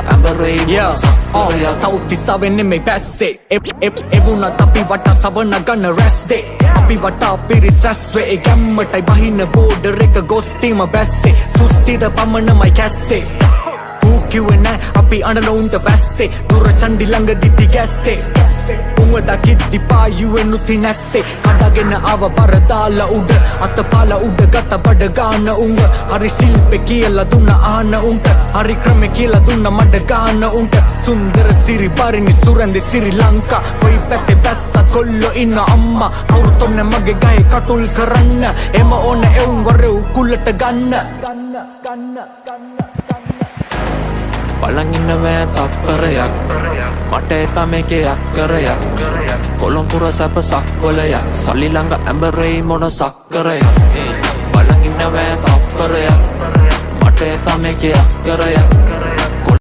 ඇඹරේ සක්කරයක් තව්තිසාවෙන් නෙමෙයි පැස්සේ එවුනත් අපි වටා සවන ගන්න රැස්දේ අපි වටා පිරිස් රැස්වේ ඒ ගැම්මටයි බහින බෝඩර් එක ගොස්තීම බැස්සේ සුස්තිට පමණමයි කැස්සේ කිව්වේ නෑ අපි අඬන උන්ට වැස්සේ දුර චණ්ඩි ළඟ දිදි ගැස්සේ උඹ දකිද්දි පායුවෙන් උති නැස්සේ කඩගෙන ආව බර දාලා උඩ අතපාලා උඩ ගත බඩ ගාන උඹ හරි ශිල්පේ කියලා දුන්න ආන උන්ට හරි ක්‍රමේ කියලා දුන්න මඩ ගාන උන්ට සුන්දර සිරි පරිණි සුරන්දි සිරි ලංකා කොයි පැත්තේ බැස්සත් කොල්ලෝ ඉන්න අම්මා කවුරුත් ඔන්න මගේ ගහේ කටුල් කරන්න එම ඕන එවුන් වරෙව් කුල්ලට ගන්න බලන් ඉන්නවෑ තප්පරයක් මට එපා මේකේ අක්කරයක් කොළොම්පුර සැප සක්වලයක් සල්ලි ළඟ ඇඹරෙයි මොන සක්කරයක් බලන් ඉන්නවෑ තප්පරයක් මට එපා මේකේ අක්කරයක්